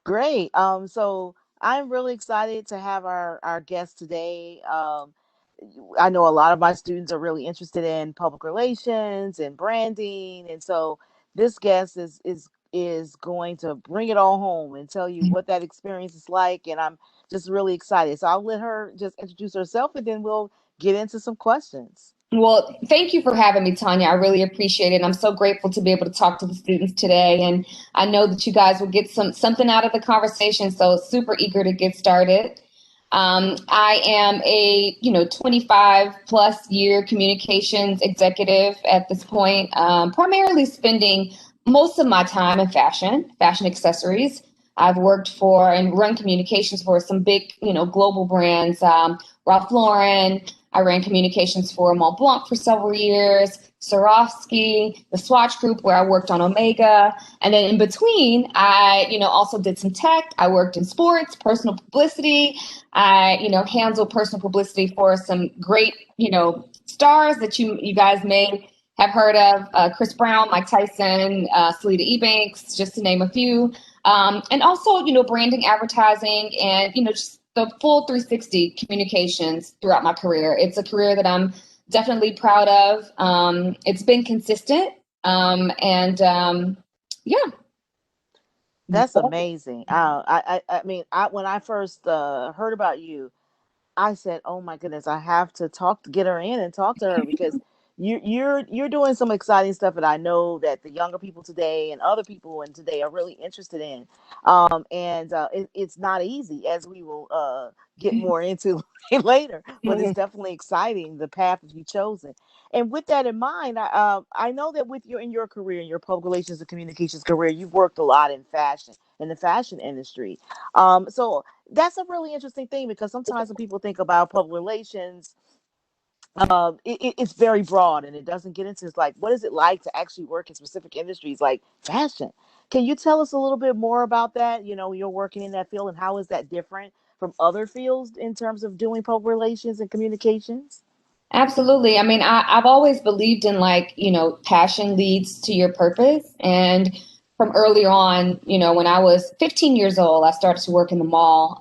Great. So I'm really excited to have our guest today. I know a lot of my students are really interested in public relations and branding, and so this guest is going to bring it all home and tell you what that experience is like. And I'm just really excited. So I'll let her just introduce herself, and then we'll get into some questions. Well, thank you for having me, Tanya. I really appreciate it. And I'm so grateful to be able to talk to the students today. And I know that you guys will get something out of the conversation. So super eager to get started. I am a 25 plus year communications executive at this point, primarily spending most of my time in fashion accessories. I've worked for and run communications for some big, global brands, Ralph Lauren. I ran communications for Mont Blanc for several years, Swarovski, the Swatch Group, where I worked on Omega. And then in between, I, also did some tech. I worked in sports, personal publicity. I, handled personal publicity for some great, stars that you guys may have heard of, Chris Brown, Mike Tyson, Selena Ebanks, just to name a few. And also, branding, advertising, and, just the full 360 communications throughout my career. It's a career that I'm definitely proud of. It's been consistent. Yeah. That's amazing. I mean, when I first heard about you, I said, "Oh my goodness, I have to get her in and talk to her because you're doing some exciting stuff that I know that the younger people today and other people in today are really interested in. And it's not easy, as we will get more into later, but it's definitely exciting the path that you've chosen. And with that in mind, I know that with your in your career, in your public relations and communications career, you've worked a lot in fashion in the fashion industry. So that's a really interesting thing because sometimes when people think about public relations, it's very broad and it doesn't get into like what is it like to actually work in specific industries like fashion. Can you tell us a little bit more about that? You're working in that field, and how is that different from other fields in terms of doing public relations and communications? Absolutely. I mean, I've always believed in passion leads to your purpose. And from early on, when I was 15 years old, I started to work in the mall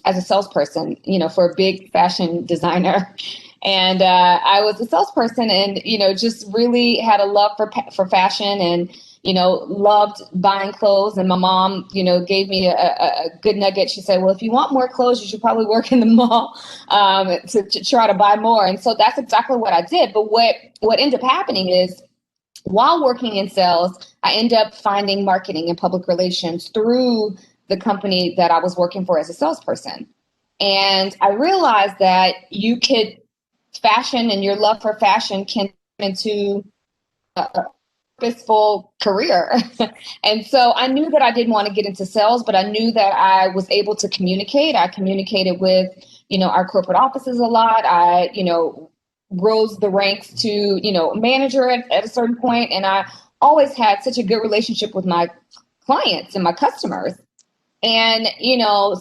as a salesperson, for a big fashion designer. And I was a salesperson and, just really had a love for fashion and, loved buying clothes. And my mom, gave me a good nugget. She said, well, if you want more clothes, you should probably work in the mall to try to buy more. And so that's exactly what I did. But what ended up happening is while working in sales, I ended up finding marketing and public relations through the company that I was working for as a salesperson. And I realized that fashion and your love for fashion can turn into a purposeful career. And so I knew that I didn't want to get into sales, but I knew that I was able to communicate. I communicated with, our corporate offices a lot. I, rose the ranks to, manager at a certain point. And I always had such a good relationship with my clients and my customers. And,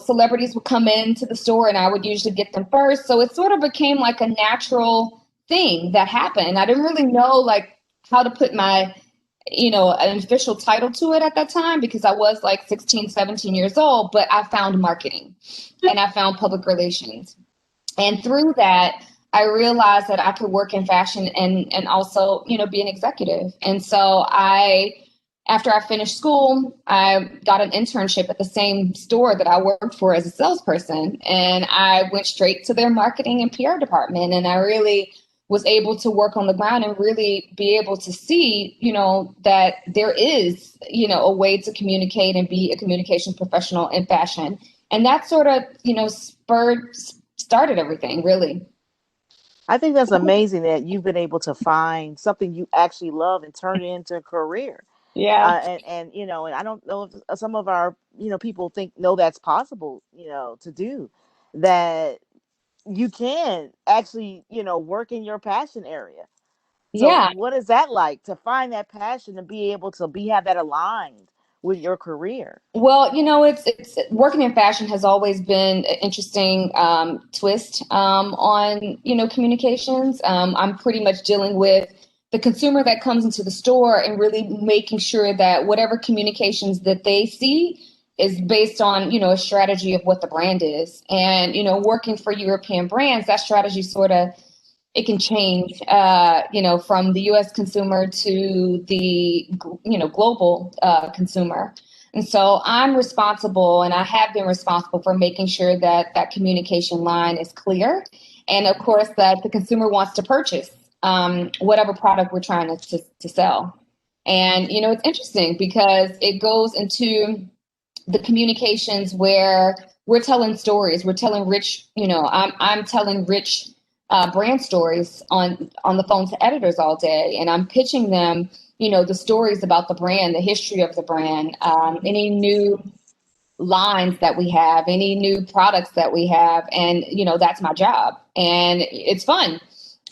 celebrities would come into the store and I would usually get them first. So it sort of became like a natural thing that happened. I didn't really know like how to put my, an official title to it at that time because I was like 16, 17 years old, but I found marketing and I found public relations. And through that, I realized that I could work in fashion and also, be an executive. And so after I finished school, I got an internship at the same store that I worked for as a salesperson. And I went straight to their marketing and PR department. And I really was able to work on the ground and really be able to see, that there is, a way to communicate and be a communications professional in fashion. And that sort of, started everything, really. I think that's amazing that you've been able to find something you actually love and turn it into a career. Yeah. And I don't know if some of our people think no, that's possible, to do that. You can actually work in your passion area. So Yeah. what is that like to find that passion and be able to have that aligned with your career? Well, it's working in fashion has always been an interesting twist on communications. I'm pretty much dealing with the consumer that comes into the store and really making sure that whatever communications that they see is based on, a strategy of what the brand is. And, working for European brands, that strategy sort of, it can change, from the U.S. consumer to the, global consumer. And so I'm responsible, and I have been responsible for making sure that that communication line is clear. And of course, that the consumer wants to purchase whatever product we're trying to sell. And, it's interesting because it goes into the communications where we're telling stories, we're telling rich, I'm telling rich brand stories on the phone to editors all day, and I'm pitching them, the stories about the brand, the history of the brand, any new lines that we have, any new products that we have, and that's my job, and it's fun.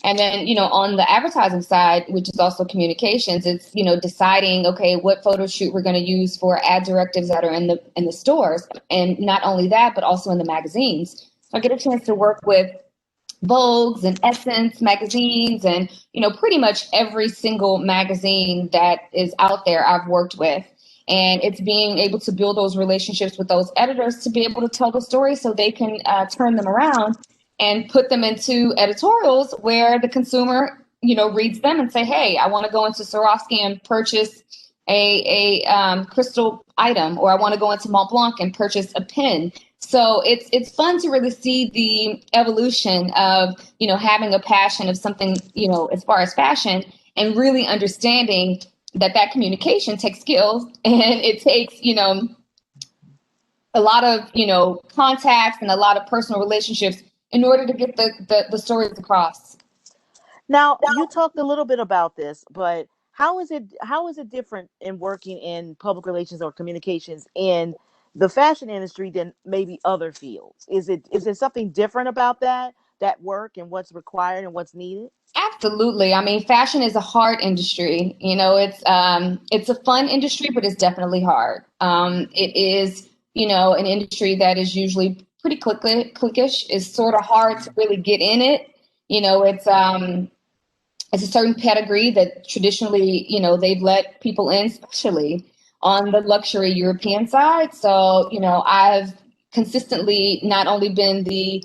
And then, on the advertising side, which is also communications, it's, deciding, okay, what photo shoot we're going to use for ad directives that are in the stores. And not only that, but also in the magazines. So I get a chance to work with Vogues and Essence magazines, and, pretty much every single magazine that is out there I've worked with. And it's being able to build those relationships with those editors to be able to tell the story so they can turn them around and put them into editorials where the consumer, reads them and say, hey, I want to go into Swarovski and purchase a crystal item, or I want to go into Mont Blanc and purchase a pin. So it's fun to really see the evolution of, having a passion of something, as far as fashion, and really understanding that communication takes skills, and it takes, a lot of, contacts and a lot of personal relationships in order to get the stories across. Now, you talked a little bit about this, but how is it different in working in public relations or communications in the fashion industry than maybe other fields? Is it something different about that work and what's required and what's needed? Absolutely. I mean, fashion is a hard industry. It's a fun industry, but it's definitely hard. It is, an industry that is usually pretty cliquish. It's sort of hard to really get in it. It's a certain pedigree that traditionally, they've let people in, especially on the luxury European side. So, I've consistently not only been the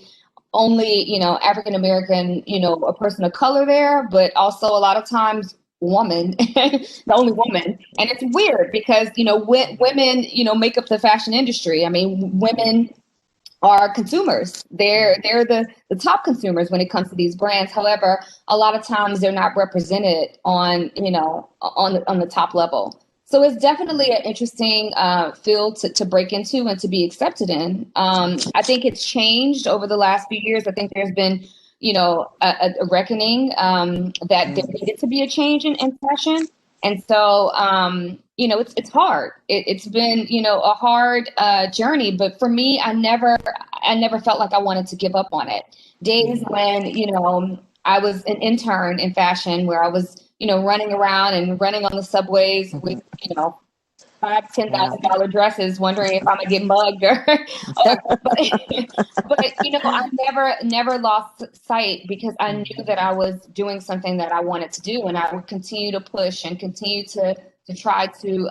only, African American, a person of color there, but also a lot of times woman, the only woman. And it's weird because, women, make up the fashion industry. I mean, women are consumers. They're the top consumers when it comes to these brands. However, a lot of times they're not represented on, on the top level. So it's definitely an interesting field to break into and to be accepted in. I think it's changed over the last few years. I think there's been, a reckoning that there needed to be a change in fashion. And so, it's hard. It's been, a hard journey. But for me, I never felt like I wanted to give up on it. Days when, I was an intern in fashion, where I was, running around and running on the subways with, five, ten Yeah. thousand dollar dresses, wondering if I'm gonna get mugged or, but I never lost sight because I knew that I was doing something that I wanted to do, and I would continue to push and continue to try to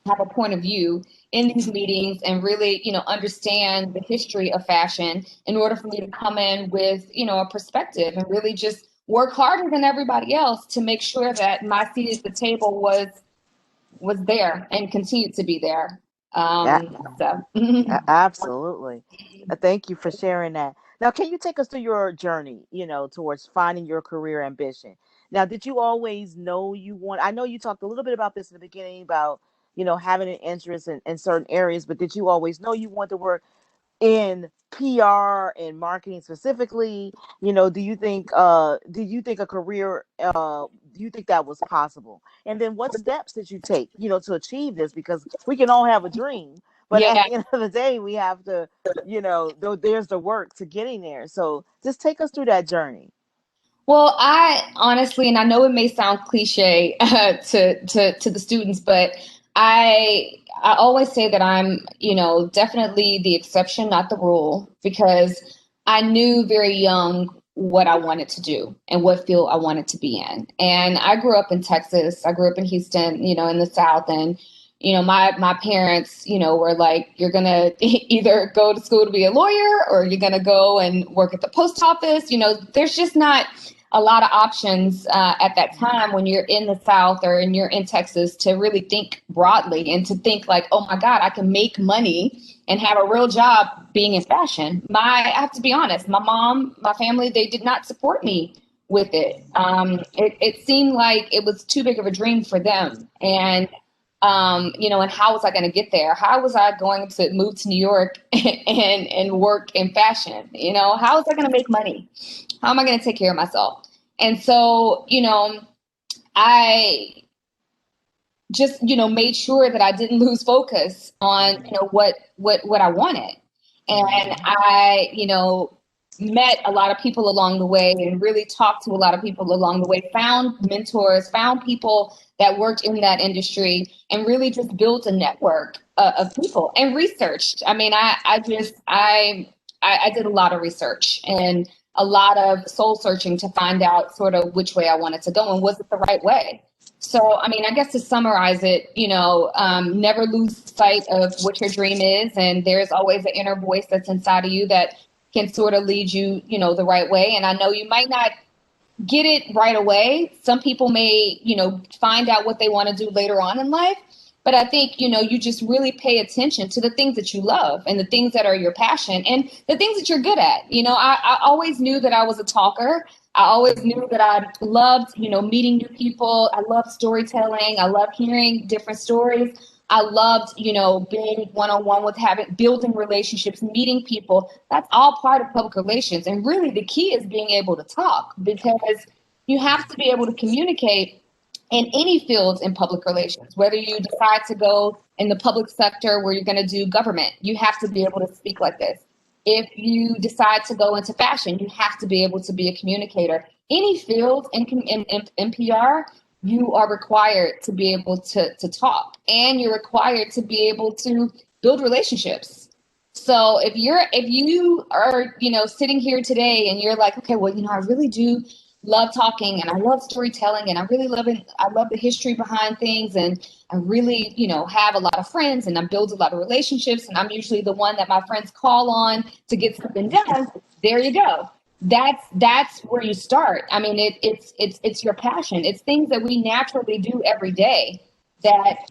have a point of view in these meetings and really, understand the history of fashion in order for me to come in with, a perspective and really just work harder than everybody else to make sure that my seat at the table was there and continued to be there. Yeah. So Absolutely. Thank you for sharing that. Now, can you take us through your journey, towards finding your career ambition? Now, did you always know you want, I know you talked a little bit about this in the beginning about, having an interest in certain areas, but did you always know you want to work in PR and marketing specifically? Do you think a career do you think that was possible? And then what steps did you take, to achieve this? Because we can all have a dream, but at yeah. the end of the day, we have to, there's the work to getting there. So just take us through that journey. Well, I honestly, and I know it may sound cliche to the students, but I always say that I'm, definitely the exception, not the rule, because I knew very young what I wanted to do and what field I wanted to be in. And I grew up in Texas. I grew up in Houston, in the South, and my parents, were like, you're gonna either go to school to be a lawyer or you're gonna go and work at the post office. There's just not a lot of options at that time when you're in the South or you're in Texas to really think broadly and to think like, oh my God, I can make money and have a real job being in fashion. I have to be honest, my mom, my family, they did not support me with it. It seemed like it was too big of a dream for them. And how was I going to get there? How was I going to move to New York and work in fashion? How was I going to make money? How am I going to take care of myself? And so, I just, made sure that I didn't lose focus on, what I wanted. And I, met a lot of people along the way and really talked to a lot of people along the way, found mentors, found people that worked in that industry and really just built a network of people and researched. I mean, I did a lot of research and a lot of soul searching to find out sort of which way I wanted to go and was it the right way. So, I mean, I guess to summarize it, never lose sight of what your dream is. And there's always an inner voice that's inside of you that can sort of lead you, the right way. And I know you might not get it right away. Some people may, find out what they want to do later on in life. But I think, you just really pay attention to the things that you love and the things that are your passion and the things that you're good at. I always knew that I was a talker. I always knew that I loved, meeting new people. I love storytelling. I love hearing different stories. I loved, being one-on-one with building relationships, meeting people. That's all part of public relations. And really the key is being able to talk because you have to be able to communicate in any fields in public relations, whether you decide to go in the public sector where you're going to do government, you have to be able to speak like this. If you decide to go into fashion, you have to be able to be a communicator. Any field in PR, you are required to be able to talk and you're required to be able to build relationships. So if you are, sitting here today and you're like, okay, well, I really do love talking and I love storytelling and I love the history behind things and I really, have a lot of friends and I build a lot of relationships and I'm usually the one that my friends call on to get something done. There you go. That's where you start. I mean, it's your passion. It's things that we naturally do every day that,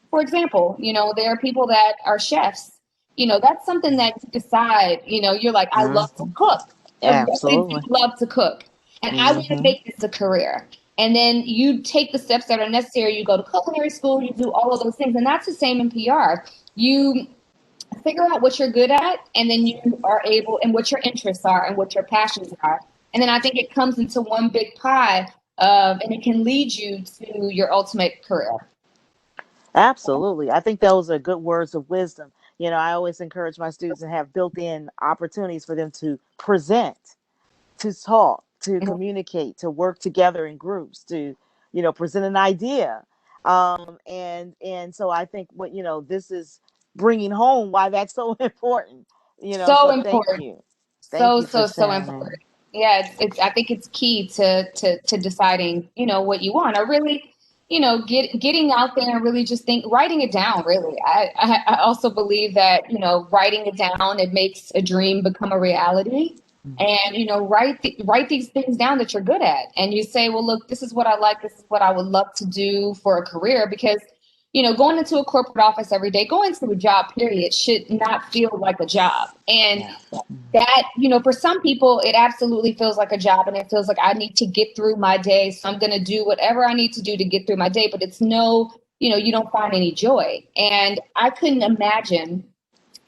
for example, there are people that are chefs. That's something that you decide, you're like, I love to Mhm. cook. I really do Absolutely. love to cook. And I want to Hmm. make this a career. And then you take the steps that are necessary. You go to culinary school, you do all of those things. And that's the same in PR. You figure out what you're good at, and then you are able, and what your interests are, and what your passions are. And then I think it comes into one big pie, and it can lead you to your ultimate career. Absolutely. I think those are good words of wisdom. I always encourage my students to have built in opportunities for them to present, to talk, to communicate, to work together in groups, to, present an idea. And so I think this is bringing home why that's so important. So So thank important. you. Thank So, you for so, so sharing. important. Yeah, I think it's key to deciding, what you want, or really, getting out there and really just writing it down. Really, I also believe that, writing it down, it makes a dream become a reality. And, write these things down that you're good at. And you say, well, look, this is what I like. This is what I would love to do for a career because, going into a corporate office every day, going to a job, period, should not feel like a job. And Yeah. that, for some people, it absolutely feels like a job and it feels like I need to get through my day. So I'm going to do whatever I need to do to get through my day. But it's no, you don't find any joy. And I couldn't imagine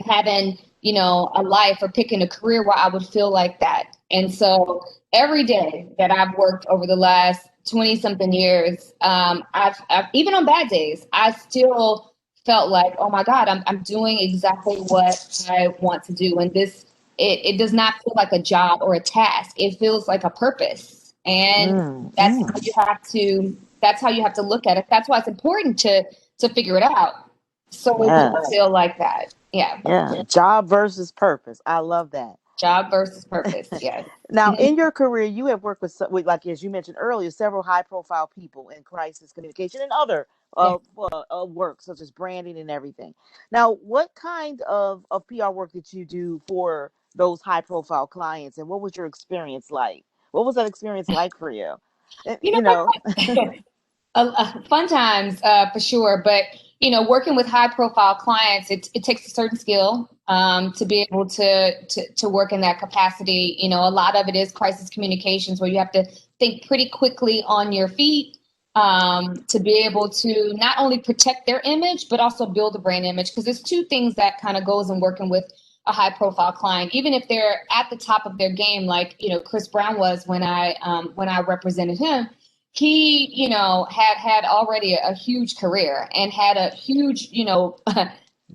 having, a life or picking a career where I would feel like that. And so every day that I've worked over the last 20 something years, I've, even on bad days, I still felt like, oh my God, I'm doing exactly what I want to do. And it does not feel like a job or a task. It feels like a purpose. And Mm, that's mm. how you have to, that's how you have to look at it. That's why it's important to figure it out. So it does Yes. feel like that. Yeah. Yeah. Job versus purpose. I love that. Job versus purpose. Yes. Now, in your career, you have worked with, like as you mentioned earlier, several high-profile people in crisis communication and other Yeah. work, such as branding and everything. Now, what kind of PR work did you do for those high profile clients, and what was your experience like? What was that experience like for you? You You know, know, fun times for sure. But working with high profile clients, it takes a certain skill to be able to work in that capacity. A lot of it is crisis communications, where you have to think pretty quickly on your feet to be able to not only protect their image but also build a brand image. Because there's two things that kind of goes in working with a high profile client, even if they're at the top of their game, like Chris Brown was when I represented him. He had already a huge career and had a huge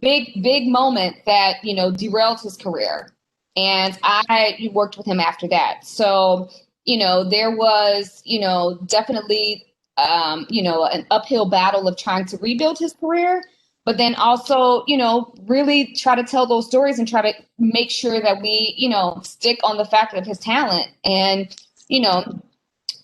big moment that derailed his career, and I worked with him after that. So there was definitely an uphill battle of trying to rebuild his career, but then also really try to tell those stories and try to make sure that we stick on the fact of his talent. And you know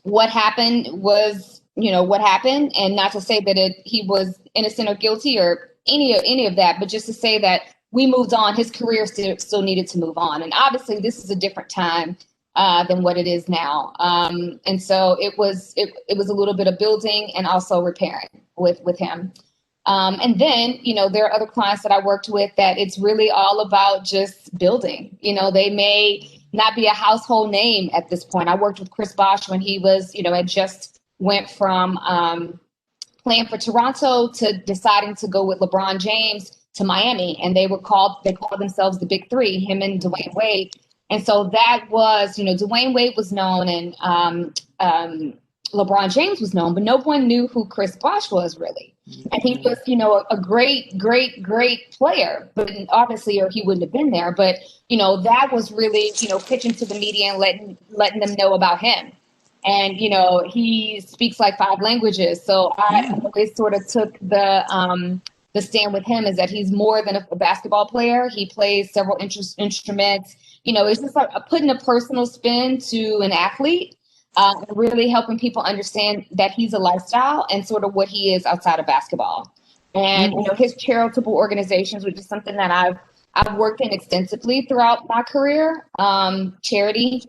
what happened was what happened, and not to say that he was innocent or guilty or any of that, but just to say that we moved on. His career still needed to move on, and obviously this is a different time than what it is now. And so it was a little bit of building and also repairing with him. And then, there are other clients that I worked with that it's really all about just building. They may not be a household name at this point. I worked with Chris Bosh when he was, had just went from playing for Toronto to deciding to go with LeBron James to Miami. And they called themselves the Big Three, him and Dwayne Wade. And so that was, Dwayne Wade was known, and LeBron James was known, but no one knew who Chris Bosh was really. And he was, a great player, but obviously, or he wouldn't have been there. But that was really, pitching to the media and letting them know about him. And he speaks like 5 languages, so I mm, always sort of took the stand with him is that he's more than a basketball player. He plays several instruments. It's just like putting a personal spin to an athlete, really helping people understand that he's a lifestyle and sort of what he is outside of basketball. And mm, his charitable organizations, which is something that I've worked in extensively throughout my career, charity,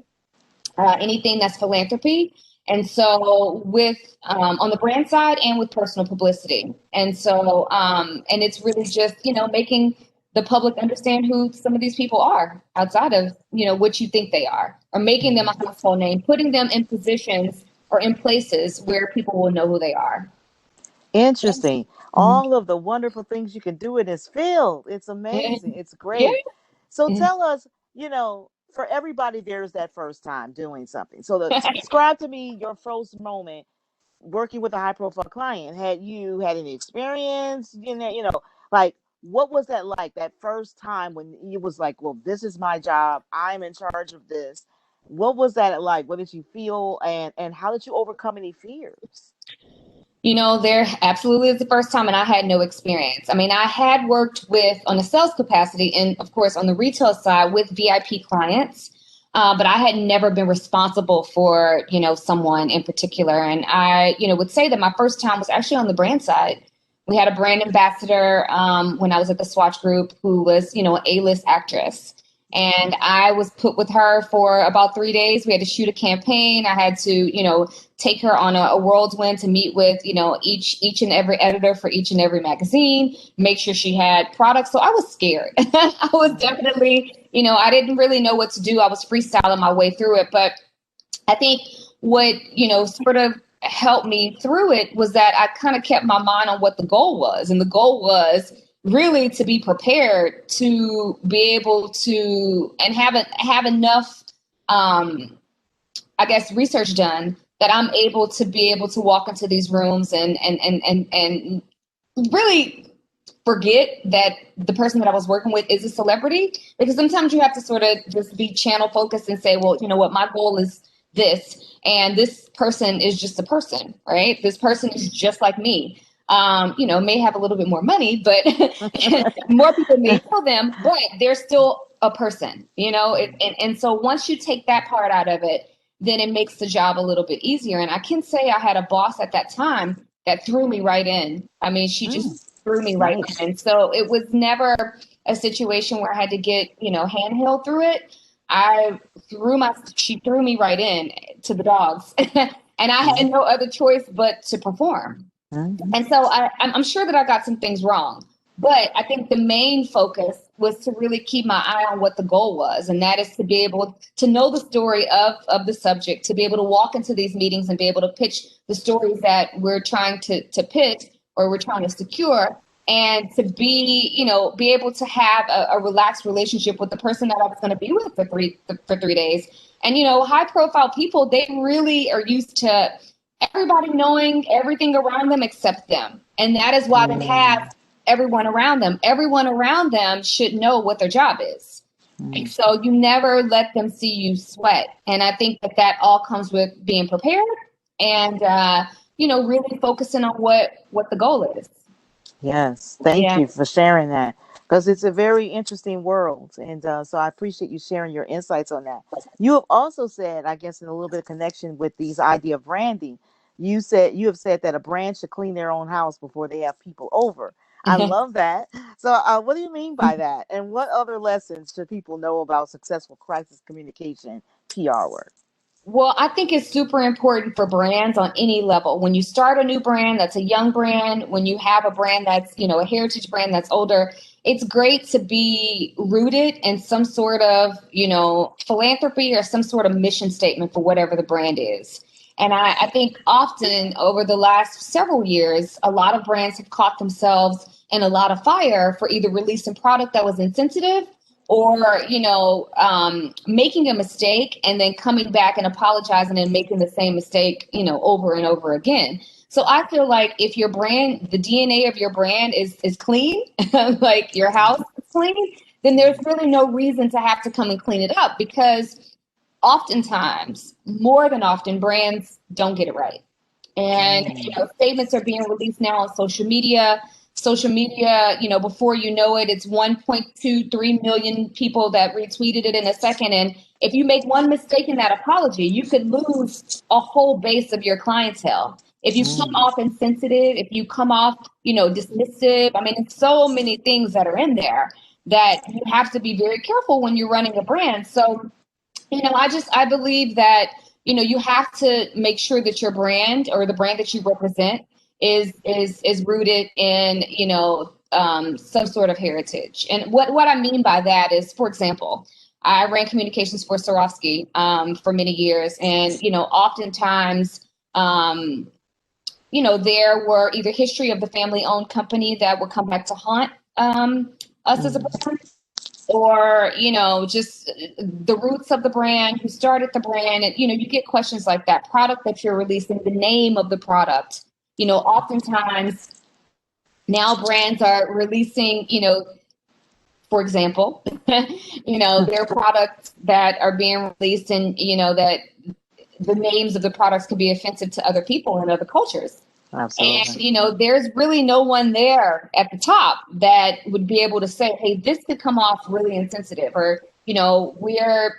anything that's philanthropy. And so with on the brand side and with personal publicity. And so and it's really just, making the public understand who some of these people are outside of, what you think they are, or making them a mm. household name, putting them in positions or in places where people will know who they are. Interesting. Mhm. All of the wonderful things you can do in this field. It's amazing. It's Yeah. great. So Mhm. tell us, for everybody, there's that first time doing something. So describe to me your first moment working with a high profile client. Had you had any experience? Like what was that like? That first time when you was like, well, this is my job. I'm in charge of this. What was that like? What did you feel, and how did you overcome any fears? There absolutely is the first time, and I had no experience. I mean, I had worked with on a sales capacity, and of course, on the retail side with VIP clients, but I had never been responsible for someone in particular. And I would say that my first time was actually on the brand side. We had a brand ambassador when I was at the Swatch Group who was an A-list actress. And I was put with her for about 3 days. We had to shoot a campaign. I had to, take her on a whirlwind to meet with, each and every editor for each and every magazine, make sure she had products. So I was scared. I was definitely, I didn't really know what to do. I was freestyling my way through it. But I think what, sort of helped me through it was that I kind of kept my mind on what the goal was. And the goal was really to be prepared to be able to and have enough I guess research done that I'm able to be able to walk into these rooms and really forget that the person that I was working with is a celebrity, because sometimes you have to sort of just be channel focused and say, well, you know what, my goal is this, and this person is just a person, right? This person is just like me. May have a little bit more money, but more people may know them, but they're still a person, and so once you take that part out of it, then it makes the job a little bit easier. And I can say I had a boss at that time that threw me right in. I mean, she just Mm, threw me right nice. in. So it was never a situation where I had to get, handheld through it. She threw me right in to the dogs. And I Mm, had no other choice but to perform. mm, And so I'm sure that I got some things wrong, but I think the main focus was to really keep my eye on what the goal was. And that is to be able to know the story of the subject, to be able to walk into these meetings and be able to pitch the stories that we're trying to pitch or we're trying to secure. And to be able to have a relaxed relationship with the person that I was going to be with for 3 days. And, high profile people, they really are used to everybody knowing everything around them except them. And that is why they have mm, everyone around them. Everyone around them should know what their job is. And mm. so you never let them see you sweat. And I think that all comes with being prepared and, really focusing on what the goal is. Yes, thank Yeah. you for sharing that because it's a very interesting world, and so I appreciate you sharing your insights on that. You have also said, I guess, in a little bit of connection with these idea of branding, you have said that a brand should clean their own house before they have people over. I love that. So, what do you mean by that? And what other lessons should people know about successful crisis communication PR work? Well, I think it's super important for brands on any level. When you start a new brand that's a young brand, when you have a brand that's, a heritage brand that's older, it's great to be rooted in some sort of, philanthropy or some sort of mission statement for whatever the brand is. And I think often over the last several years, a lot of brands have caught themselves in a lot of fire for either releasing product that was insensitive or making a mistake and then coming back and apologizing and making the same mistake over and over again. So I feel like if your brand, the DNA of your brand is clean, like your house is clean, then there's really no reason to have to come and clean it up, because oftentimes, more than often, brands don't get it right. And Mm, statements are being released now on social media. Social media, before you know it, it's 1.23 million people that retweeted it in a second. And if you make one mistake in that apology, you could lose a whole base of your clientele. If you come mm, off insensitive, if you come off, dismissive, I mean, it's so many things that are in there that you have to be very careful when you're running a brand. So I believe that, you have to make sure that your brand or the brand that you represent is rooted in, some sort of heritage. And what I mean by that is, for example, I ran communications for Swarovski for many years. And, oftentimes, there were either history of the family owned company that would come back to haunt us as a mm, brand, or just the roots of the brand, who started the brand. And you get questions like that. Product that you're releasing, the name of the product. Oftentimes now brands are releasing, for example, there are products that are being released, and that the names of the products can be offensive to other people and other cultures. And, absolutely. there's really no one there at the top that would be able to say, hey, this could come off really insensitive, or, we're,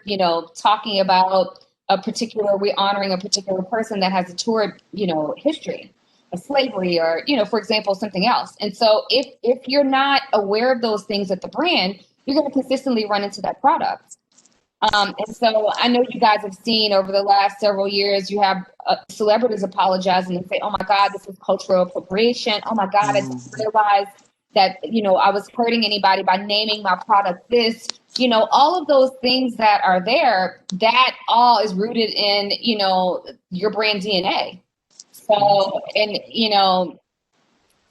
talking about we're honoring a particular person that has a torrid, history of slavery, or, for example, something else. And so if you're not aware of those things at the brand, you're going to consistently run into that product. And so I know you guys have seen over the last several years, you have celebrities apologizing and say, oh my God, this is cultural appropriation. Oh my God, I didn't Mm, realize that, I was hurting anybody by naming my product this. All of those things that are there, that all is rooted in, your brand DNA. mm, So, and,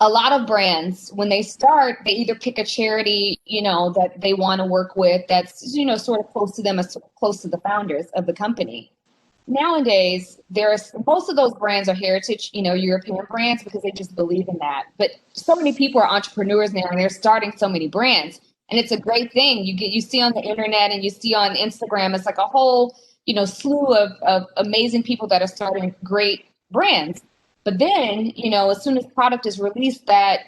a lot of brands, when they start, they either pick a charity, that they want to work with, that's, sort of close to them, as close to the founders of the company. Nowadays, there's most of those brands are heritage, European brands, because they just believe in that. But so many people are entrepreneurs now, and they're starting so many brands. And it's a great thing. You see on the internet and you see on Instagram, it's like a whole, slew of amazing people that are starting great brands. But then, as soon as product is released that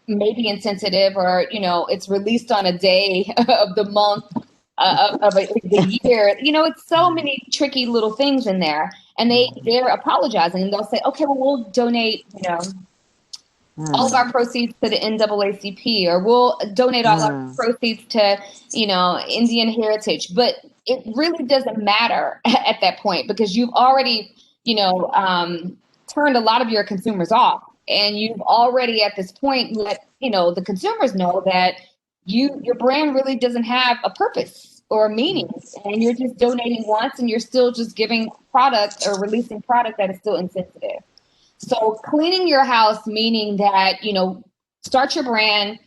may be insensitive, or, it's released on a day of the month, the year, it's so mm, many tricky little things in there. and Mm. they're apologizing, and they'll say, okay, well, we'll donate, all of our Mm. proceeds to the NAACP, or we'll donate all our Mm. proceeds to, Indian Heritage. But it really doesn't matter at that point, because you've already, turned a lot of your consumers off. And you've already at this point let, the consumers know that your brand really doesn't have a purpose or a meaning. And you're just donating once, and you're still just giving product or releasing product that is still insensitive. So cleaning your house, meaning that, start your brand,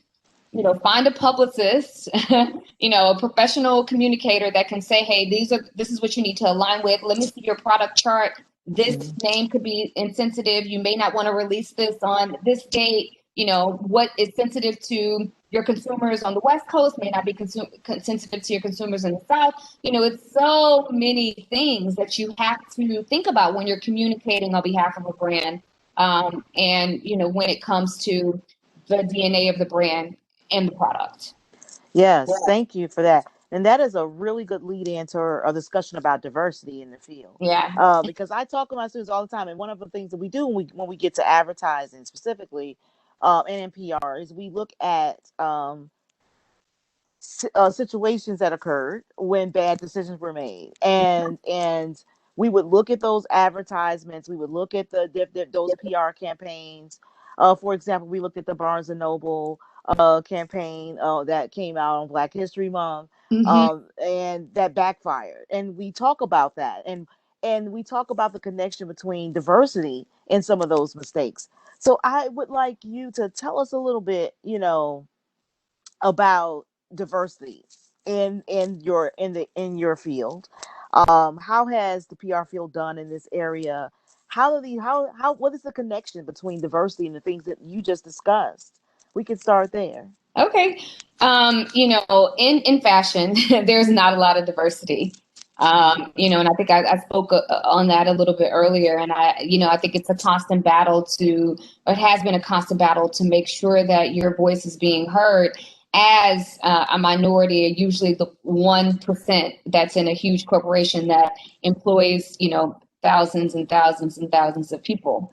find a publicist, a professional communicator that can say, hey, this is what you need to align with. Let me see your product chart. This Mm. name could be insensitive. You may not want to release this on this date. What is sensitive to your consumers on the West Coast may not be sensitive to your consumers in the South. It's so many things that you have to think about when you're communicating on behalf of a brand. And, when it comes to the DNA of the brand and the product. Yes, thank you for that. And that is a really good lead into a discussion about diversity in the field. Yeah. Because I talk to my students all the time, and one of the things that we do when we get to advertising specifically, and in PR, is we look at situations that occurred when bad decisions were made, and we would look at those advertisements. We would look at those PR campaigns. For example, we looked at the Barnes and Noble campaign that came out on Black History Month, Mm-hmm. and that backfired. And we talk about that, and we talk about the connection between diversity and some of those mistakes. So I would like you to tell us a little bit, about diversity in your field. How has the PR field done in this area? How what is the connection between diversity and the things that you just discussed? We can start there. Okay. In fashion, there's not a lot of diversity. And I think I spoke on that a little bit earlier. And I think it's a constant battle or it has been a constant battle to make sure that your voice is being heard as a minority, usually the 1% that's in a huge corporation that employs, thousands and thousands and thousands of people.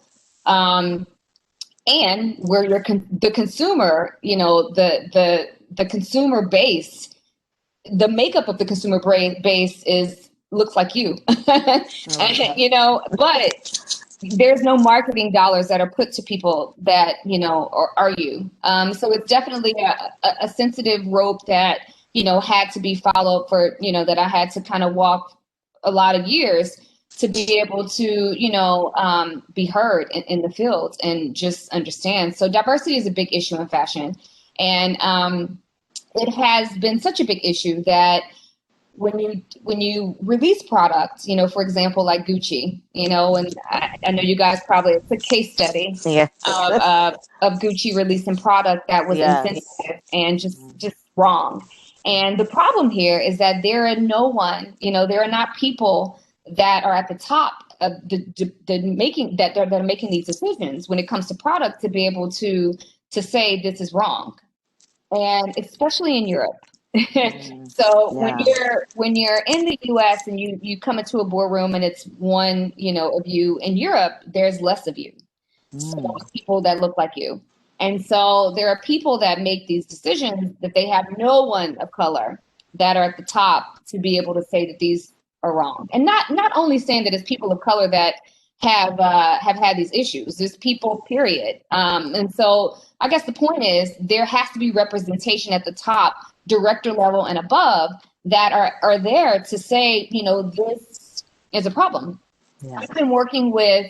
And where the consumer, the consumer base, the makeup of the consumer base looks like you. Mm. But there's no marketing dollars that are put to people that are you. So it's definitely a sensitive rope that had to be followed for that I had to kind of walk a lot of years to be able to be heard in the field and just understand. So diversity is a big issue in fashion, and it has been such a big issue that when you release products, for example, like Gucci, and I know you guys probably, it's a case study Yeah. of Gucci releasing product that was Yes. insensitive and just wrong. And the problem here is that there are no one, there are not people that are at the top of the making that are making these decisions when it comes to product to be able to say this is wrong, and especially in Europe. Mm. So Yeah. when you're in the US and you come into a boardroom and it's one, of you, in Europe, there's less of you. So Mm. people that look like you. And so there are people that make these decisions that they have no one of color that are at the top to be able to say that these are wrong. And not only saying that it's people of color that have had these issues. There's people, period. And so I guess the point is there has to be representation at the top, director level and above, that are there to say, this is a problem. Yeah. I've been working with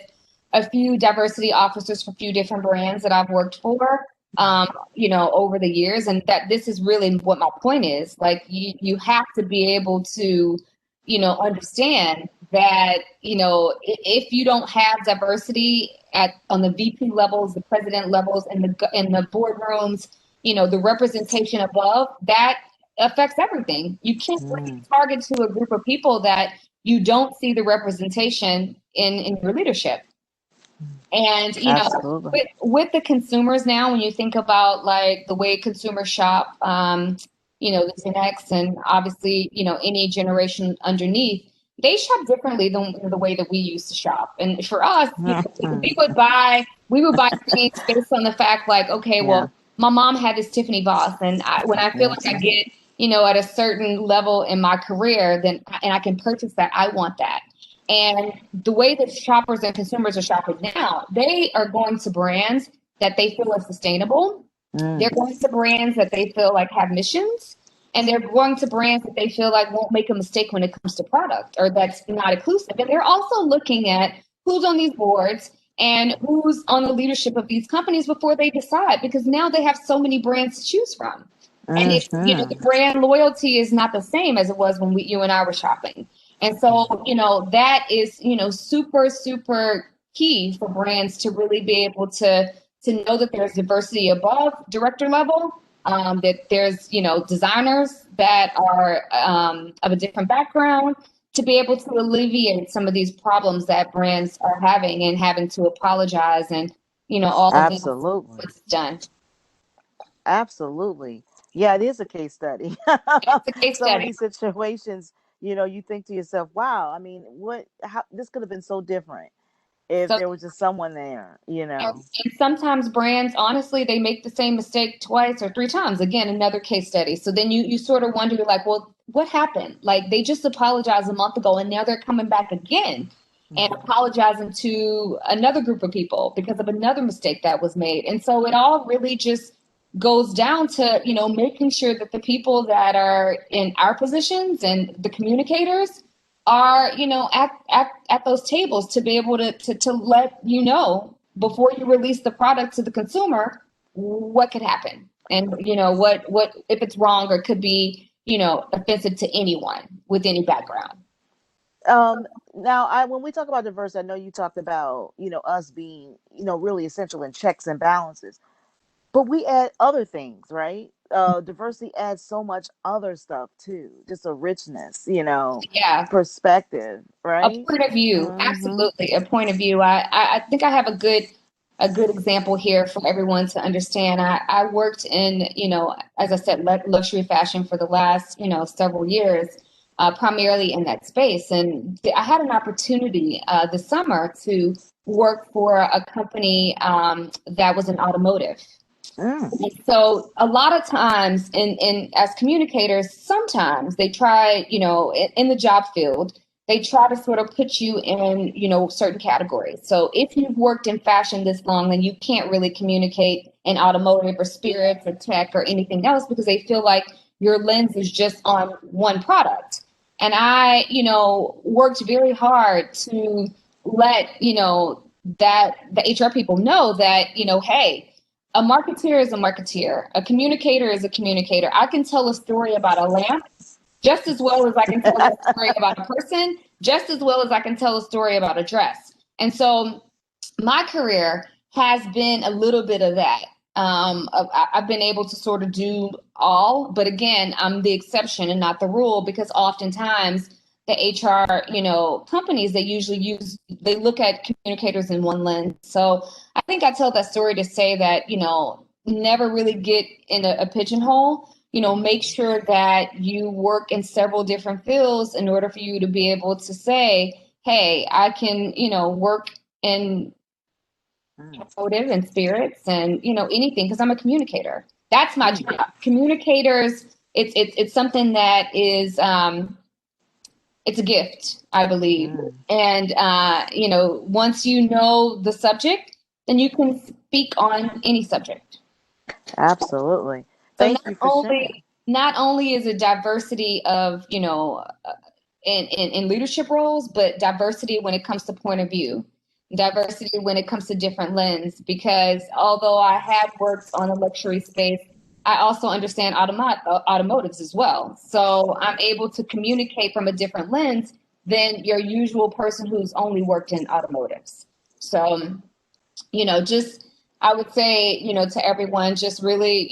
a few diversity officers for a few different brands that I've worked for, over the years. And that this is really what my point is. Like, you have to be able to, understand that, if you don't have diversity on the VP levels, the president levels, and the boardrooms, the representation above, that affects everything. You can't really Mm. target to a group of people that you don't see the representation in your leadership. And Absolutely. with the consumers now, when you think about like the way consumers shop, the Gen X and obviously any generation underneath, they shop differently than the way that we used to shop. And for us, Mhm. we would buy things based on the fact like, okay, Yeah. well, my mom had this Tiffany Voss, and when I feel like I Mhm. get, at a certain level in my career, then and I can purchase that, I want that. And the way that shoppers and consumers are shopping now, they are going to brands that they feel are sustainable. They're Mm. going to brands that they feel like have missions, and they're going to brands that they feel like won't make a mistake when it comes to product or that's not inclusive. And they're also looking at who's on these boards and who's on the leadership of these companies before they decide, because now they have so many brands to choose from. And if the Mhm. brand loyalty is not the same as it was when you and I were shopping. And so, that is, super, super key for brands to really be able to know that there's diversity above director level, that there's, designers that are of a different background, to be able to alleviate some of these problems that brands are having and having to apologize and, all of this Absolutely. what's done. Absolutely. Yeah, it is a case study. It's a case Some of study. these situations, you think to yourself, wow, I mean, how this could have been so different if So there was just someone there, And, and sometimes brands, honestly, they make the same mistake twice or three times. Again, another case study. So then you sort of wonder, like, well, what happened? Like they just apologized a month ago, and now they're coming back again and Mhm. apologizing to another group of people because of another mistake that was made. And so it all really just goes down to making sure that the people that are in our positions and the communicators are at those tables to be able to let before you release the product to the consumer what could happen, and what if it's wrong or could be offensive to anyone with any background. Um, Now, when we talk about diversity, I know you talked about us being really essential in checks and balances, but we add other things, right? Diversity adds so much other stuff too, just a richness, Yeah, perspective, a right? point of view, Mm-hmm. absolutely a point of view. I think I have a good example here for everyone to understand. I worked in, as I said, luxury fashion for the last, several years, primarily in that space. And I had an opportunity this summer to work for a company that was in automotive. Mm. So a lot of times in as communicators, sometimes they try, in the job field, they try to sort of put you in, certain categories. So if you've worked in fashion this long, then you can't really communicate in automotive or spirits or tech or anything else because they feel like your lens is just on one product. And I, worked very hard to let, that the HR people know that, hey, a marketeer is a marketeer. A communicator is a communicator. I can tell a story about a lamp just as well as I can tell a story about a person, just as well as I can tell a story about a dress. And so my career has been a little bit of that. I've been able to sort of do all, but again, I'm the exception and not the rule because oftentimes the HR, companies they look at communicators in one lens. So I think I tell that story to say that, never really get in a pigeonhole. Make sure that you work in several different fields in order for you to be able to say, hey, I can, work in Mm. motive and spirits and anything because I'm a communicator. That's my Mm. job. Communicators, it's something that is it's a gift, I believe. Mm. And once you know the subject, then you can speak on any subject. Absolutely. So Thank you for sharing. not only is it diversity of in leadership roles, but diversity when it comes to point of view, diversity when it comes to different lens. Because although I have worked on a luxury space, I also understand automotives as well. So I'm able to communicate from a different lens than your usual person who's only worked in automotives. So, just I would say, to everyone, just really,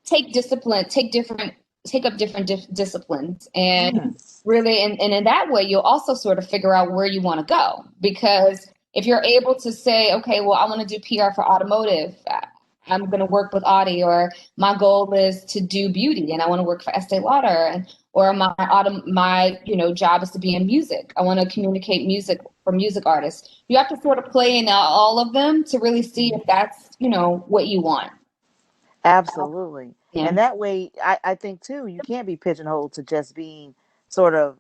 take discipline, take up different disciplines, and Mm. really, and in that way, you'll also sort of figure out where you want to go. Because if you're able to say, okay, well, I want to do PR for automotive, I'm going to work with Audie, or my goal is to do beauty and I want to work for Estee Lauder, or my job is to be in music. I want to communicate music for music artists. You have to sort of play in all of them to really see if that's, what you want. Absolutely. Yeah. And that way, I think too, you can't be pigeonholed to just being sort of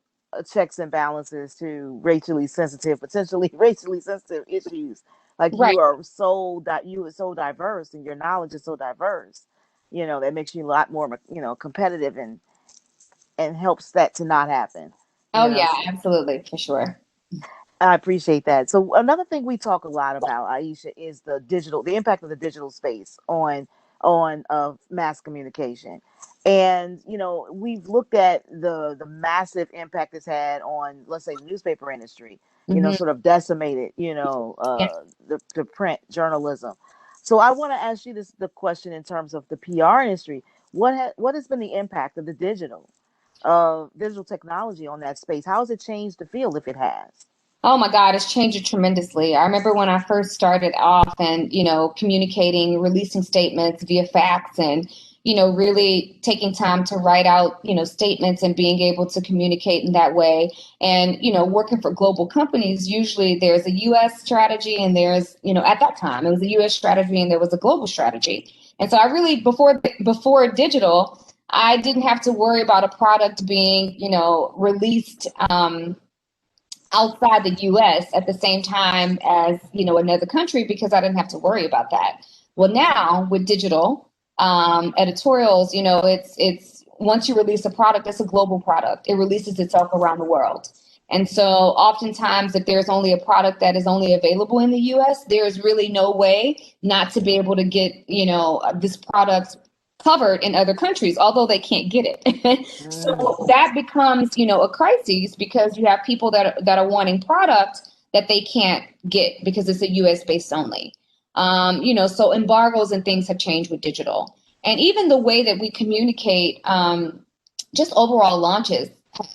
checks and balances to racially sensitive, potentially racially sensitive issues. Like Right. you are so diverse and your knowledge is so diverse, that makes you a lot more, competitive and helps that to not happen, Oh you know. yeah, absolutely, for sure. I appreciate that. So another thing we talk a lot about, Iesha, is the impact of the digital space on mass communication. And we've looked at the massive impact it's had on, let's say, the newspaper industry. Hmm. Sort of decimated, Yeah. the print journalism. So I want to ask you the question in terms of the PR industry. What has been the impact of the digital technology on that space? How has it changed the field, if it has? Oh my God, it's changed it tremendously. I remember when I first started off and, communicating, releasing statements via fax and, really taking time to write out, statements and being able to communicate in that way. And, working for global companies, usually there's a US strategy and there's, at that time it was a US strategy and there was a global strategy. And so I really, before digital, I didn't have to worry about a product being, released, outside the US at the same time as, another country, because I didn't have to worry about that. Well, now with digital editorials, it's once you release a product, it's a global product. It releases itself around the world. And so oftentimes if there's only a product that is only available in the US, there's really no way not to be able to get, this product covered in other countries, although they can't get it. Mm, So that becomes, a crisis, because you have people that are wanting product that they can't get because it's a US based only. So embargoes and things have changed with digital. And even the way that we communicate, just overall launches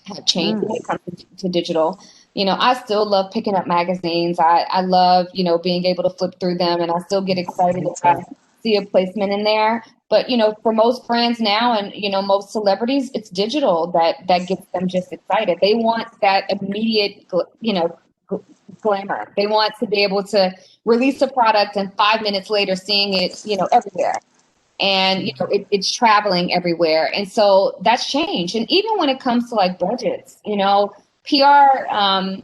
have changed when mm, it comes to digital. I still love picking up magazines. I love, being able to flip through them, and I still get excited me if I too. see a placement in there. But, for most brands now and, most celebrities, it's digital that gets them just excited. They want that immediate, glamour. They want to be able to release a product and 5 minutes later seeing it, everywhere, and it's traveling everywhere, and so that's changed. And even when it comes to like budgets, PR,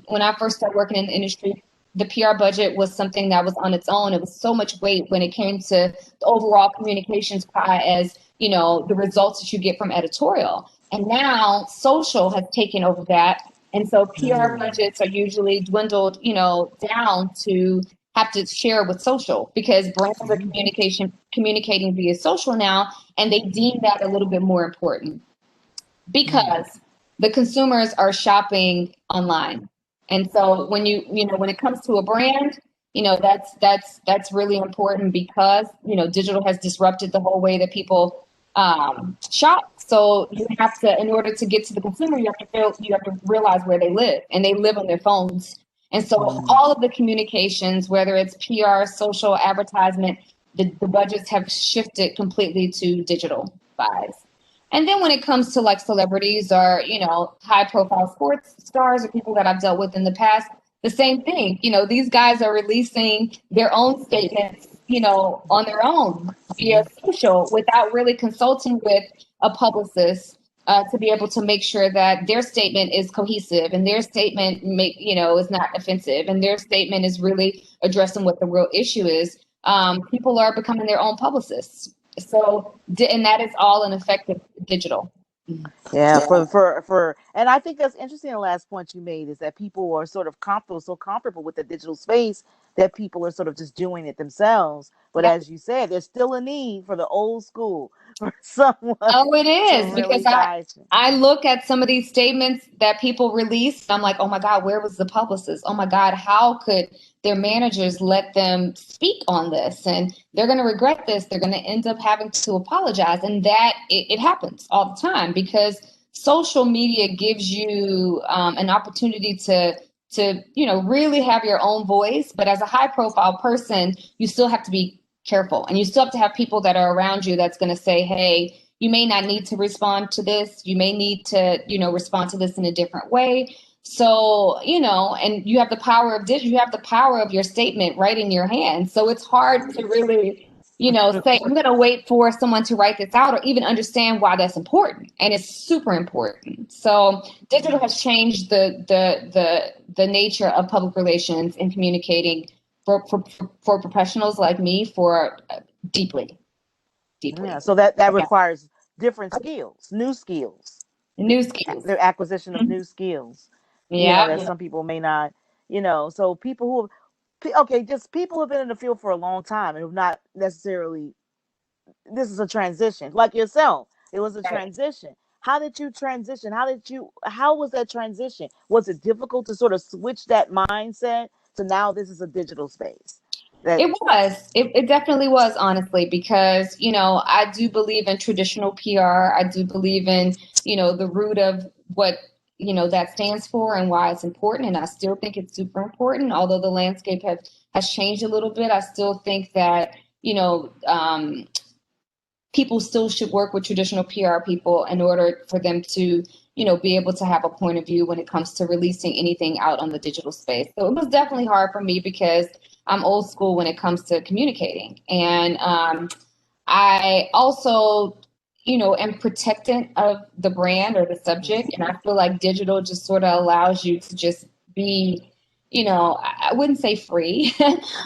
when I first started working in the industry, the PR budget was something that was on its own. It was so much weight when it came to the overall communications pie, as the results that you get from editorial. And now social has taken over that, and so PR Mm, budgets are usually dwindled, down to have to share with social, because brands are communicating via social now, and they deem that a little bit more important, mm, because the consumers are shopping online. And so when it comes to a brand, that's really important, because digital has disrupted the whole way that people shop. So you have to, in order to get to the consumer, you have to realize where they live, and they live on their phones. And so mm, all of the communications, whether it's PR, social, advertisement, the budgets have shifted completely to digital buys. And then when it comes to like celebrities, or, high profile sports stars, or people that I've dealt with in the past, the same thing. These guys are releasing their own statements, on their own via social, without really consulting with a publicist, to be able to make sure that their statement is cohesive, and their statement is not offensive, and their statement is really addressing what the real issue is. People are becoming their own publicists. So, and that is all an effect of digital. yeah, for, and I think that's interesting. The last point you made is that people are sort of comfortable with the digital space that people are sort of just doing it themselves. But Yeah. as you said, there's still a need for the old school, for someone Oh, it to is, because really I dive. I look at some of these statements that people release. I'm like, oh my God, where was the publicist? Oh my God, how could their managers let them speak on this? And they're going to regret this. They're going to end up having to apologize, and that it happens all the time, because social media gives you an opportunity to really have your own voice. But as a high profile person, you still have to be careful. And you still have to have people that are around you that's going to say, hey, you may not need to respond to this. You may need to, respond to this in a different way. So, and you have the power of digital, you have the power of your statement right in your hand. So it's hard to really, say, I'm going to wait for someone to write this out or even understand why that's important. And it's super important. So digital has changed the nature of public relations and communicating for professionals like me for deeply, Yeah, deeply. so that Yeah. requires different skills, new skills, New skills. the acquisition of new skills. That Yeah. some people may not. So people okay, just people who've been in the field for a long time and who've not necessarily. This is a transition, like yourself. It was a transition. How did you transition? How was that transition? Was it difficult to sort of switch that mindset to now this is a digital space? That It was. It definitely was, honestly, because, I do believe in traditional PR. I do believe in, the root of what, that stands for and why it's important. And I still think it's super important. Although the landscape has changed a little bit, I still think that, people still should work with traditional PR people in order for them to, be able to have a point of view when it comes to releasing anything out on the digital space. So it was definitely hard for me because I'm old school when it comes to communicating. And I also, am protectant of the brand or the subject. And I feel like digital just sort of allows you to just be, I wouldn't say free,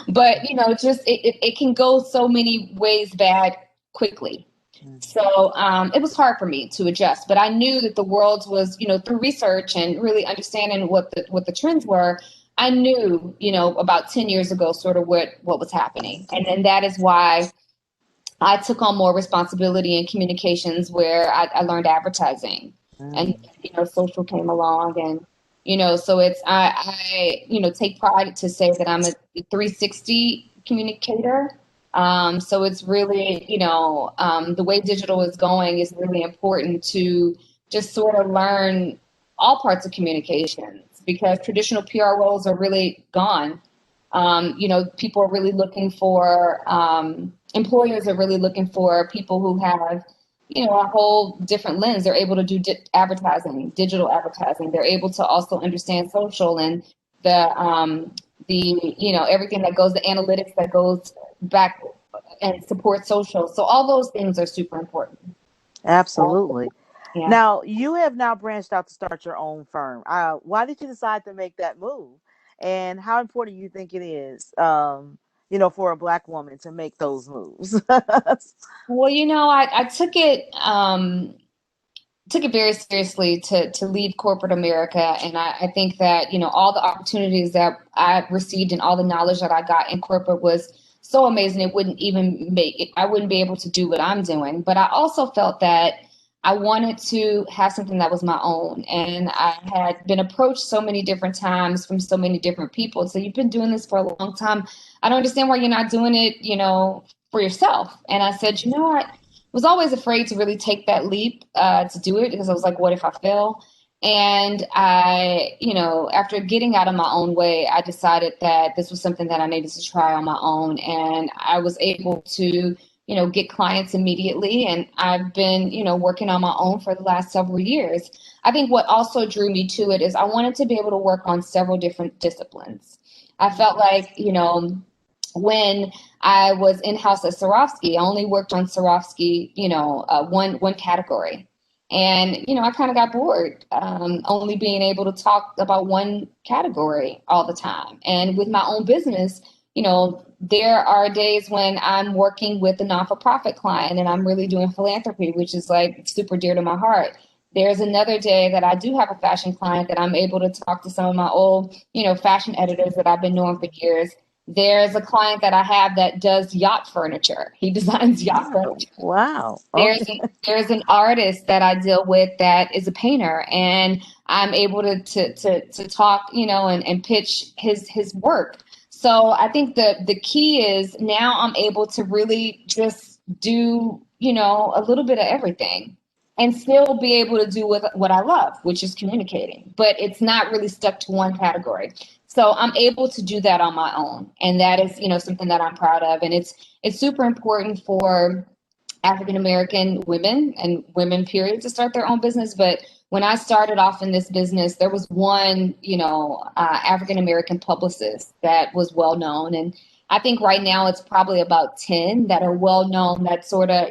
but, just it can go so many ways bad quickly. So it was hard for me to adjust, but I knew that the world was, through research and really understanding what the trends were. I knew, about 10 years ago, sort of what was happening. And then that is why I took on more responsibility in communications where I learned advertising and, mm, social came along and, so I take pride to say that I'm a 360 communicator. So it's really, the way digital is going is really important to just sort of learn all parts of communications because traditional PR roles are really gone. People are really looking for, employers are really looking for people who have, a whole different lens. They're able to do advertising, digital advertising. They're able to also understand social and everything that goes, the analytics that goes back and support social. So all those things are super important. absolutely. Yeah. Now you have now branched out to start your own firm. Why did you decide to make that move? And how important you think it is, for a Black woman to make those moves? Well, I took it very seriously to leave corporate America. And I think that, all the opportunities that I received and all the knowledge that I got in corporate was so amazing. It wouldn't even make it, I wouldn't be able to do what I'm doing. But I also felt that I wanted to have something that was my own. And I had been approached so many different times from so many different people. So you've been doing this for a long time. I don't understand why you're not doing it, for yourself. And I said, you know what? Was always afraid to really take that leap to do it because I was like, what if I fail? And I, after getting out of my own way, I decided that this was something that I needed to try on my own. And I was able to, get clients immediately. And I've been, working on my own for the last several years. I think what also drew me to it is I wanted to be able to work on several different disciplines. I felt like, when I was in house at Swarovski, I only worked on Swarovski, one category. And, I kind of got bored only being able to talk about one category all the time. And with my own business, there are days when I'm working with a non-for-profit client and I'm really doing philanthropy, which is like super dear to my heart. There's another day that I do have a fashion client that I'm able to talk to some of my old, fashion editors that I've been knowing for years. There's a client that I have that does yacht furniture. He designs yacht furniture. Wow. There's Okay. there's an artist that I deal with that is a painter, and I'm able to talk, and pitch his work. So I think the key is now I'm able to really just do, a little bit of everything and still be able to do what I love, which is communicating. But it's not really stuck to one category. So I'm able to do that on my own. And that is, something that I'm proud of. And it's super important for African American women and women, period, to start their own business. But when I started off in this business, there was one, African American publicist that was well known. And I think right now it's probably about 10 that are well known that sort of,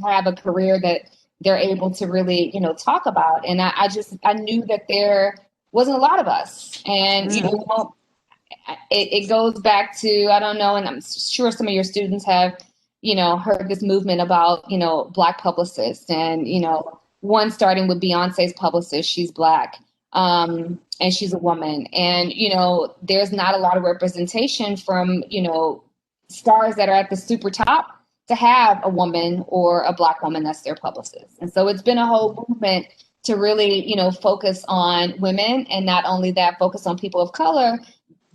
have a career that they're able to really, talk about. And I knew that there wasn't a lot of us. And, Mm. it goes back to, I don't know, and I'm sure some of your students have, heard this movement about, Black publicists and, one starting with Beyonce's publicist. She's Black, and she's a woman. And, there's not a lot of representation from, stars that are at the super top to have a woman or a Black woman that's their publicist. And so it's been a whole movement to really, focus on women, and not only that, focus on people of color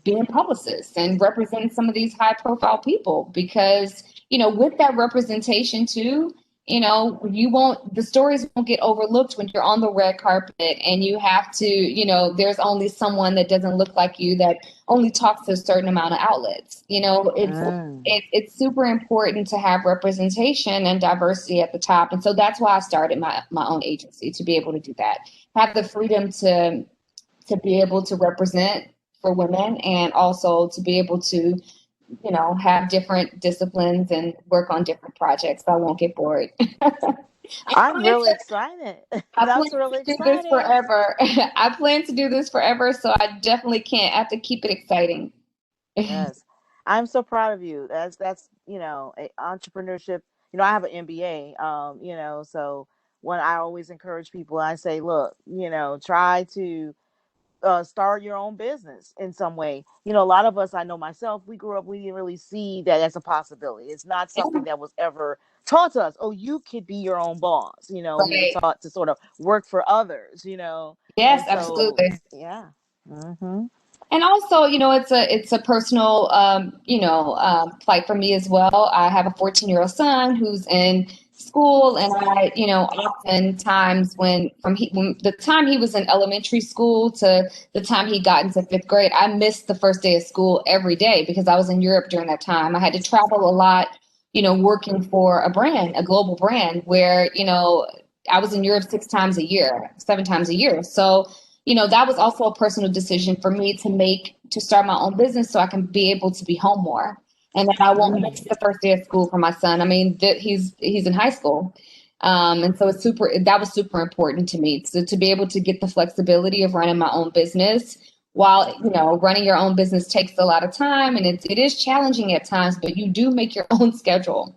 being publicists and representing some of these high profile people, because with that representation too, the stories won't get overlooked when you're on the red carpet and you have to, there's only someone that doesn't look like you, that only talks to a certain amount of outlets. Mm. It's super important to have representation and diversity at the top. And so that's why I started my own agency, to be able to do that, have the freedom to be able to represent for women, and also to be able to, have different disciplines and work on different projects. So I won't get bored. I'm really excited. I plan That's really to do this exciting. forever. I plan to do this forever, so I definitely can't. I have to keep it exciting. Yes. I'm so proud of you. That's, entrepreneurship. I have an MBA, so when I always encourage people, I say, look, try to start your own business in some way. A lot of us, I know myself, we grew up, we didn't really see that as a possibility. It's not something that was ever taught to us. Oh, you could be your own boss. We were Right. taught to sort of work for others, Yes, and so, absolutely. yeah. Hmm. And also, it's a personal, plight for me as well. I have a 14-year-old son who's in school, and I, oftentimes when the time he was in elementary school to the time he got into fifth grade, I missed the first day of school every day because I was in Europe during that time. I had to travel a lot, working for a brand, a global brand, where, I was in Europe 6 times a year, 7 times a year. So that was also a personal decision for me to make, to start my own business so I can be able to be home more. And that I won't miss Mm. the first day of school for my son. I mean, he's in high school. And so that was super important to me. So to be able to get the flexibility of running my own business while, running your own business takes a lot of time, and it is challenging at times, but you do make your own schedule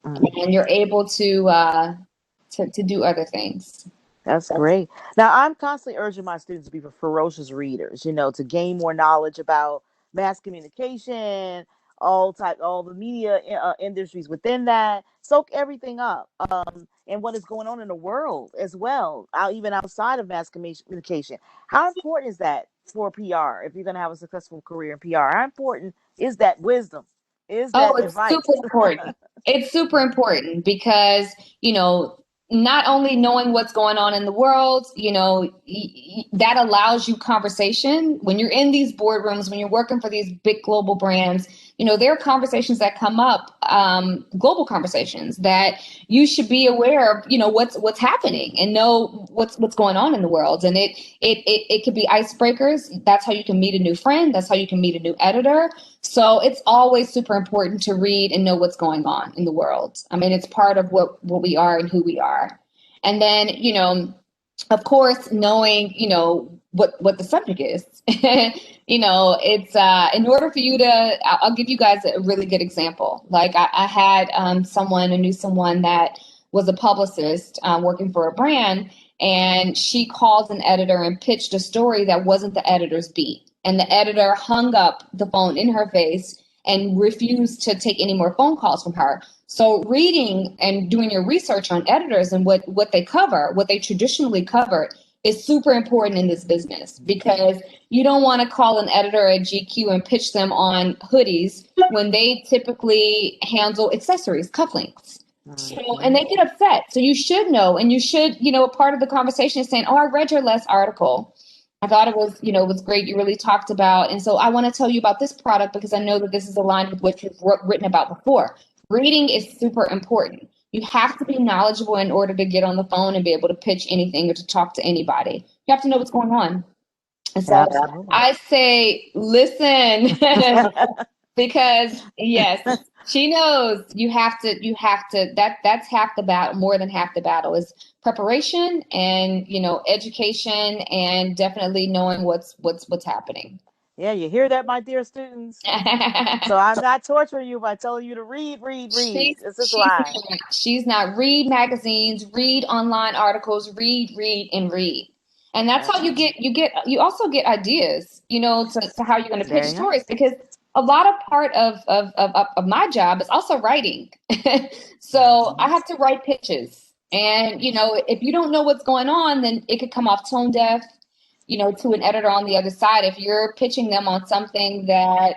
Mm. and you're able to do other things. That's great. Now, I'm constantly urging my students to be ferocious readers, to gain more knowledge about mass communication, all the media industries within that. Soak everything up, and what is going on in the world as well, even outside of mass communication. How important is that for PR? If you're going to have a successful career in PR, how important is that wisdom? Is Oh, that it's advice? super important. It's super important because, not only knowing what's going on in the world, that allows you conversation when you're in these boardrooms, when you're working for these big global brands. There are conversations that come up, global conversations that you should be aware of, what's happening and know what's going on in the world. And it could be icebreakers. That's how you can meet a new friend. That's how you can meet a new editor. So it's always super important to read and know what's going on in the world. I mean, it's part of what we are and who we are. And then, of course, knowing, what the subject is. It's in order for you to, I'll give you guys a really good example. Like I had I knew someone that was a publicist working for a brand, and she called an editor and pitched a story that wasn't the editor's beat. And the editor hung up the phone in her face and refused to take any more phone calls from her. So reading and doing your research on editors and what they cover, what they traditionally cover, is super important in this business, because you don't want to call an editor at GQ and pitch them on hoodies when they typically handle accessories, cufflinks. So, and Mhm. they get upset. So you should know, and you should, a part of the conversation is saying, "Oh, I read your last article. I thought it was, it was great. You really talked about, and so I want to tell you about this product because I know that this is aligned with what you've written about before. Reading is super important. You have to be knowledgeable in order to get on the phone and be able to pitch anything or to talk to anybody. You have to know what's going on. And so Absolutely. I say, listen, because yes, she knows that's half the battle, more than half the battle is preparation and, education and definitely knowing what's happening. Yeah, you hear that, my dear students? So I'm not torturing you by telling you to read, read, read. She's This is she's why. not. She's not. Read magazines, read online articles, read, and read. And that's how Absolutely. you also get ideas, to how you're going to pitch There you go. stories because a lot of part of my job is also writing. So I Mhm. have to write pitches. And, if you don't know what's going on, then it could come off tone deaf, to an editor on the other side. If you're pitching them on something that,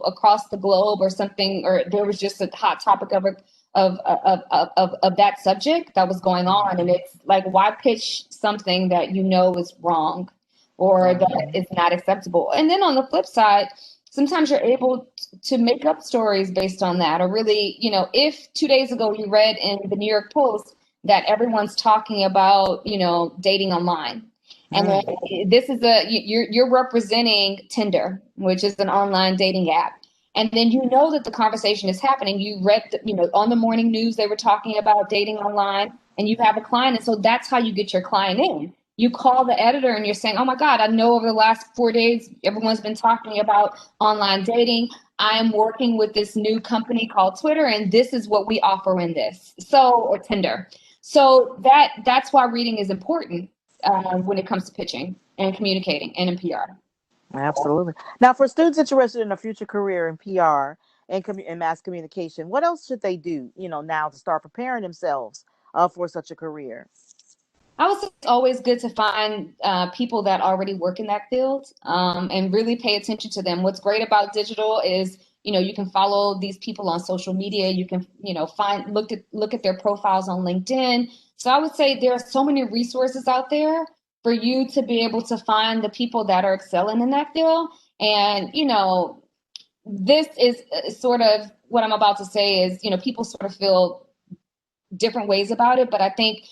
across the globe or something, or there was just a hot topic of that subject that was going on. And Mhm. it's like, why pitch something that is wrong or that Mhm. is not acceptable? And then on the flip side, sometimes you're able to make up stories based on that. Or really, if 2 days ago you read in the New York Post that everyone's talking about, dating online. And then Mhm. this is you're representing Tinder, which is an online dating app. And then that the conversation is happening. You read, on the morning news they were talking about dating online, and you have a client, and so that's how you get your client in. You call the editor and you're saying, "Oh my God, I know over the last 4 days everyone's been talking about online dating. I'm working with this new company called Twitter, and this is what we offer in this." So, or Tinder. So that's why reading is important when it comes to pitching and communicating and in PR. Absolutely. Now, for students interested in a future career in PR and, and mass communication, what else should they do, now to start preparing themselves for such a career? I would say it's always good to find people that already work in that field and really pay attention to them. What's great about digital is, you can follow these people on social media. You can, find look at their profiles on LinkedIn. So I would say there are so many resources out there for you to be able to find the people that are excelling in that field. And, this is sort of what I'm about to say is, people sort of feel different ways about it, but I think,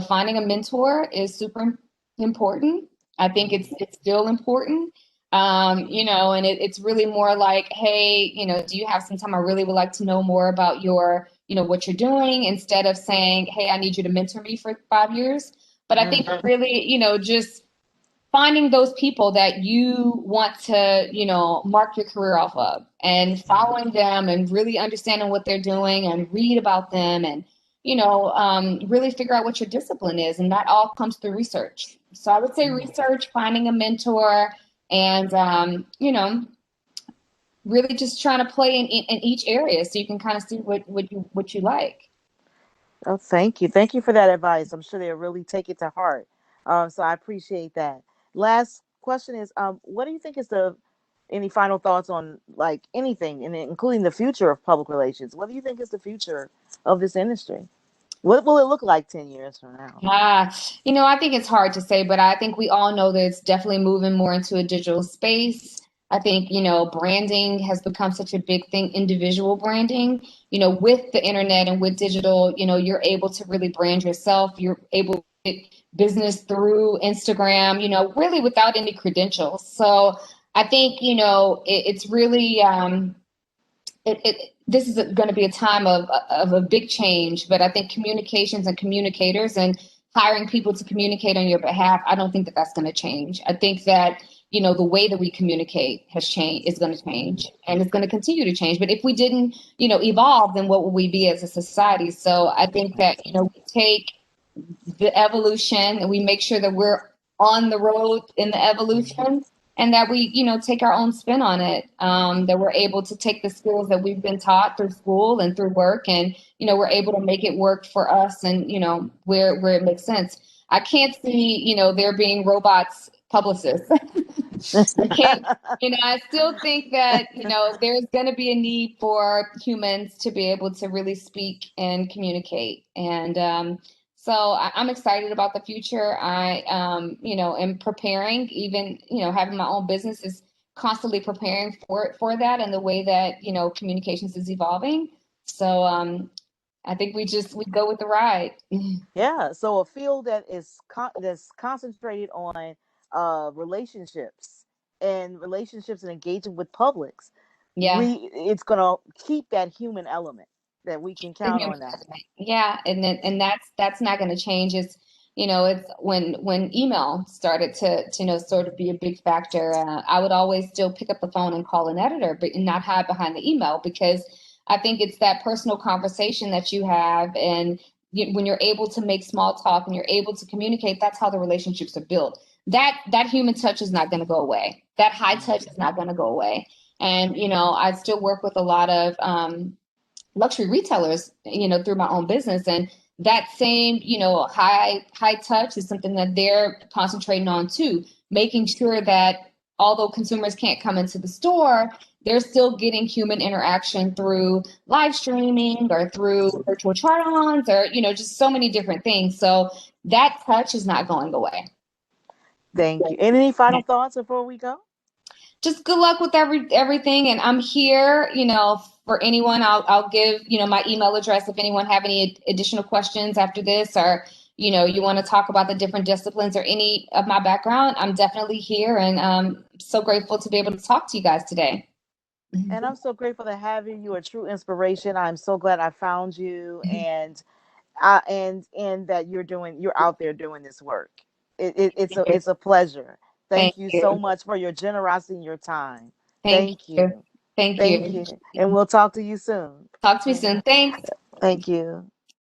finding a mentor is super important. I think it's still important. And it's really more like, hey, do you have some time? I really would like to know more about your, what you're doing, instead of saying, hey, I need you to mentor me for 5 years. But I think really, just finding those people that you want to, mark your career off of and following them and really understanding what they're doing and read about them and, really figure out what your discipline is. And that all comes through research. So I would say Mhm. research, finding a mentor, and, really just trying to play in each area so you can kind of see what you like. Oh, thank you. Thank you for that advice. I'm sure they'll really take it to heart. So I appreciate that. Last question is, what do you think is any final thoughts on like anything, and including the future of public relations? What do you think is the future of this industry? What will it look like 10 years from now? I think it's hard to say, but I think we all know that it's definitely moving more into a digital space. I think, branding has become such a big thing, individual branding, with the internet and with digital, you're able to really brand yourself. You're able to get business through Instagram, really without any credentials. So I think, it's really, this is going to be a time of a big change, but I think communications and communicators and hiring people to communicate on your behalf, I don't think that that's going to change. I think that, the way that we communicate has changed, is going to change, and it's going to continue to change. But if we didn't, evolve, then what would we be as a society? So I think that, we take the evolution and we make sure that we're on the road in the evolution, and that we, take our own spin on it, that we're able to take the skills that we've been taught through school and through work, and, we're able to make it work for us, and, where it makes sense. I can't see, there being robots publicists. I can't, I still think that, there's going to be a need for humans to be able to really speak and communicate. And So I'm excited about the future. Am preparing, even, having my own business is constantly preparing for that and the way that, communications is evolving. So I think we go with the ride. Yeah, so a field that is that's concentrated on relationships and engaging with publics, Yeah. it's gonna keep that human element that we can The count human on that. element. Yeah, and that's not going to change. It's when email started to sort of be a big factor. I would always still pick up the phone and call an editor, but not hide behind the email, because I think it's that personal conversation that you have, and when you're able to make small talk and you're able to communicate, that's how the relationships are built. That human touch is not going to go away. That high touch is not going to go away. And I still work with a lot of luxury retailers, through my own business. And that same, high touch is something that they're concentrating on too, making sure that although consumers can't come into the store, they're still getting human interaction through live streaming or through virtual try-ons, or, just so many different things. So that touch is not going away. Thank you. And any final thoughts before we go? Just good luck with everything, and I'm here, for anyone. I'll give, my email address if anyone have any additional questions after this, or you want to talk about the different disciplines or any of my background. I'm definitely here, and so grateful to be able to talk to you guys today. And I'm so grateful to have you. You're a true inspiration. I'm so glad I found you, and that you're out there doing this work. It's a pleasure. Thank Thank you so you. much for your generosity and your time. Thank Thank you. you. Thank Thank you. you. And we'll talk to you soon. Talk to me soon. Thanks. Thank you.